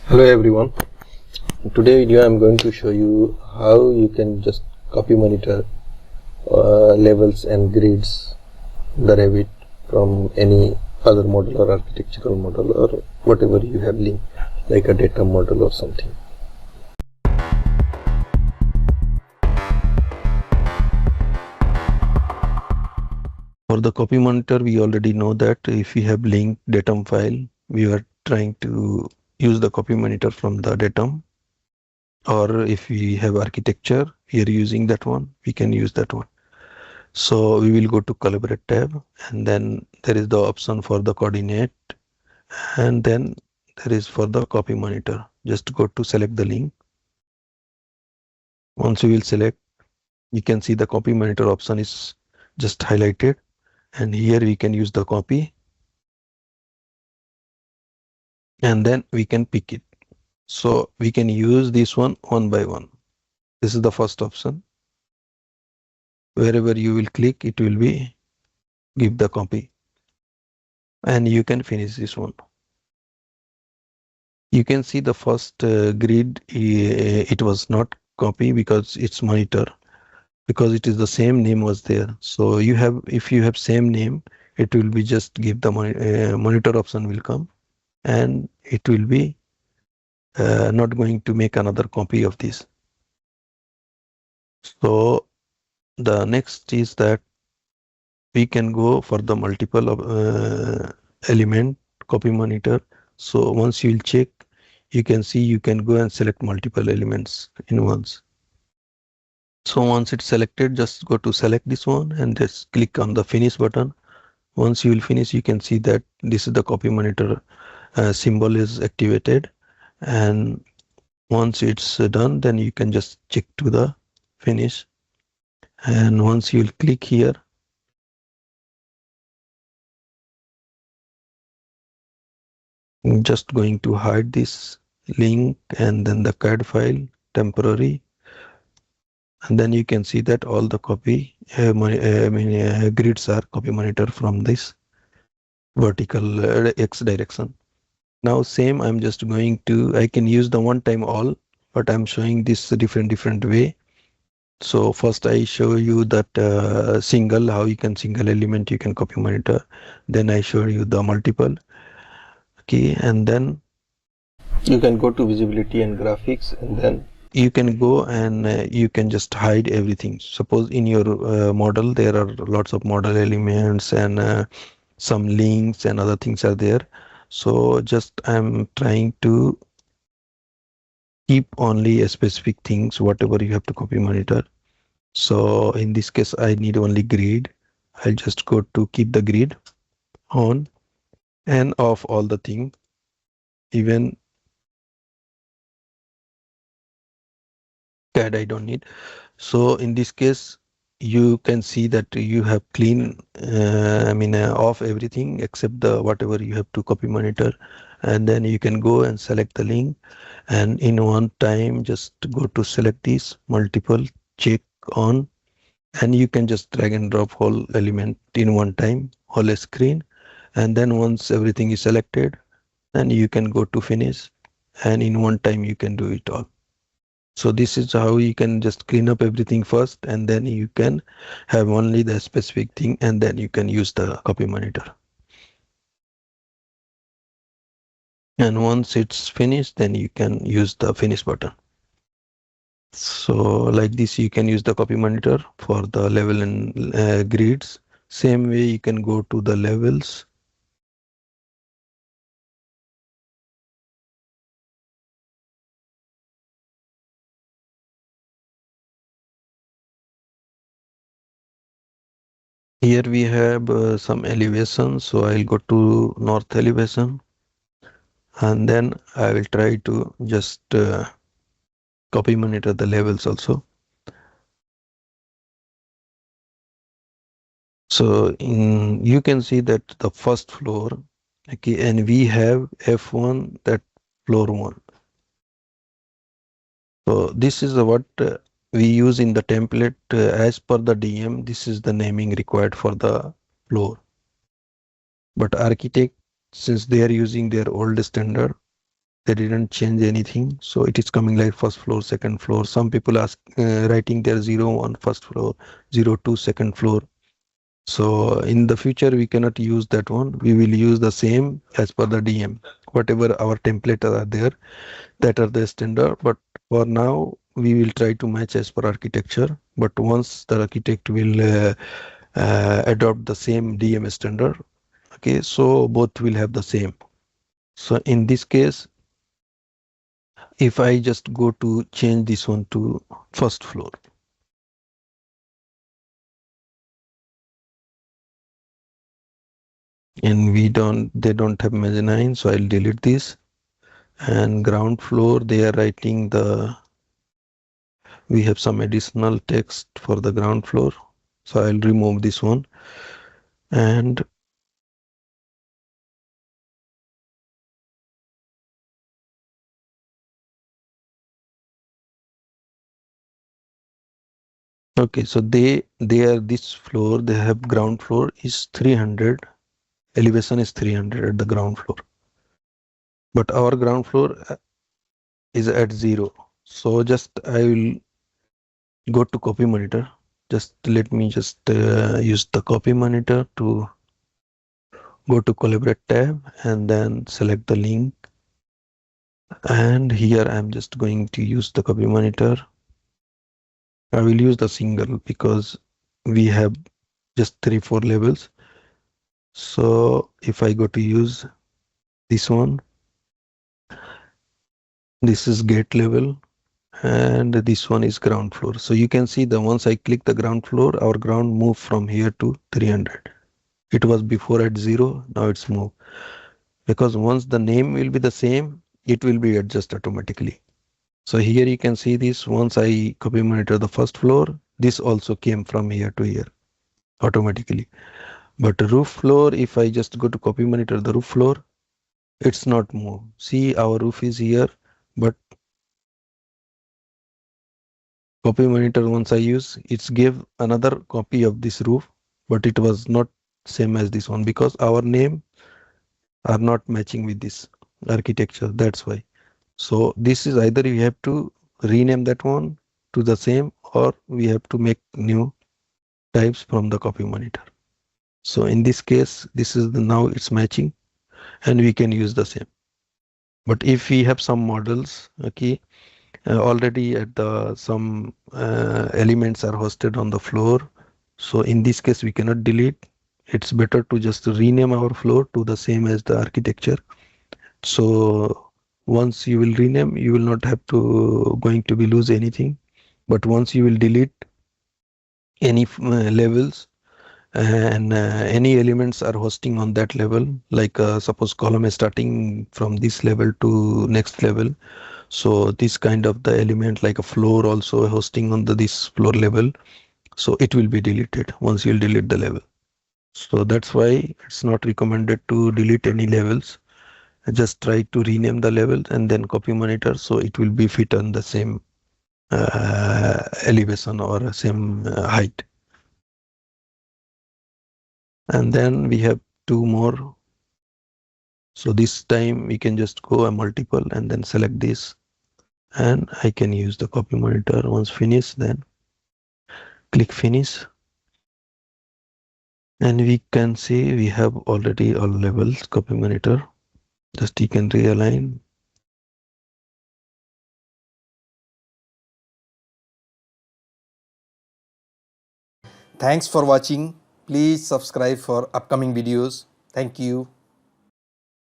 Hello everyone. Today video I'm going to show you how you can just copy monitor levels and grids the Revit from any other model or architectural model or whatever you have linked, like a data model or something. For the copy monitor, we already know that if we have linked datum file, we are trying to use the copy monitor from the datum, or if we have architecture, we are using that one, we can use that one. So we will go to collaborate tab, and then there is the option for the coordinate, and then there is for the copy monitor. Just go to select the link. Once you will select, you can see the copy monitor option is just highlighted, and here we can use the copy, and then we can pick it. So we can use this one by one. This is the first option. Wherever you will click, it will be give the copy, and you can finish this one. You can see the first grid, it was not copy because it's monitor, because it is the same name was there. So you have, if you have same name, it will be just give the monitor option will come, and it will be not going to make another copy of this. So the next is that we can go for the multiple element copy monitor. So once you will check, you can see you can go and select multiple elements in once. So once it's selected, just go to select this one and just click on the finish button. Once you will finish, you can see that this is the copy monitor symbol is activated, and once it's done, then you can just check to the finish. And once you will click here, I'm just going to hide this link and then the CAD file temporary, and then you can see that all the copy grids are copy monitor from this vertical X direction. Now same, I'm just going to, I can use the one time all, but I'm showing this different way. So first I show you that single, how you can single element you can copy monitor. Then I show you the multiple. Okay, and then you can go to visibility and graphics, and then you can go and you can just hide everything. Suppose in your model there are lots of model elements and some links and other things are there. So just I'm trying to keep only a specific things, whatever you have to copy monitor. So in this case, I need only grid. I'll just go to keep the grid on and off all the thing, even CAD I don't need. So in this case, you can see that you have clean, off everything except the whatever you have to copy monitor. And then you can go and select the link, and in one time, just go to select this multiple, check on, and you can just drag and drop whole element in one time, whole screen. And then once everything is selected, then you can go to finish, and in one time you can do it all. So this is how you can just clean up everything first, and then you can have only the specific thing, and then you can use the copy monitor. And once it's finished, then you can use the finish button. So like this, you can use the copy monitor for the level and grids. Same way, you can go to the levels. Here we have some elevation. So I'll go to north elevation, and then I will try to just copy monitor the levels also. So you can see that the first floor, okay, and we have F1, that floor 1. So this is what we use in the template as per the DM. This is the naming required for the floor. But architect, since they are using their old standard, they didn't change anything, so it is coming like first floor, second floor. Some people ask writing their 0 on first floor, 02 second floor. So in the future we cannot use that one. We will use the same as per the DM. Whatever our template are there, that are the standard. But for now we will try to match as per architecture. But once the architect will adopt the same DM standard, okay, so both will have the same. So in this case, if I just go to change this one to first floor, and they don't have mezzanine, so I'll delete this. And ground floor, they are writing we have some additional text for the ground floor, so I'll remove this one. And okay, so they are this floor, they have ground floor is 300, elevation is 300 at the ground floor, but our ground floor is at 0. So just I will go to copy monitor. Just let me just use the copy monitor to go to collaborate tab and then select the link. And here I'm just going to use the copy monitor. I will use the single because we have just 3-4 levels. So if I go to use this one, this is gate level and this one is ground floor. So you can see that once I click the ground floor, our ground moved from here to 300. It was before at 0, now it's moved. Because once the name will be the same, it will be adjusted automatically. So here you can see this, once I copy monitor the first floor, this also came from here to here automatically. But roof floor, if I just go to copy monitor the roof floor, it's not moved. See, our roof is here, but copy monitor once I use, it's give another copy of this roof, but it was not same as this one because our name are not matching with this architecture. That's why. So this is either we have to rename that one to the same or we have to make new types from the copy monitor. So in this case, this is now it's matching and we can use the same. But if we have some models, okay, already at the some elements are hosted on the floor. So in this case, we cannot delete. It's better to just rename our floor to the same as the architecture. So once you will rename, you will not have to going to be lose anything. But once you will delete any levels and any elements are hosting on that level, like suppose column is starting from this level to next level. So this kind of the element like a floor also hosting on this floor level. So it will be deleted once you'll delete the level. So that's why it's not recommended to delete any levels. Just try to rename the level and then copy monitor so it will be fit on the same elevation or same height. And then we have two more. So this time we can just go a multiple and then select this and I can use the copy monitor. Once finished, then click finish. And we can see we have already all levels copy monitor. Just you can realign. Thanks for watching. Please subscribe for upcoming videos. Thank you.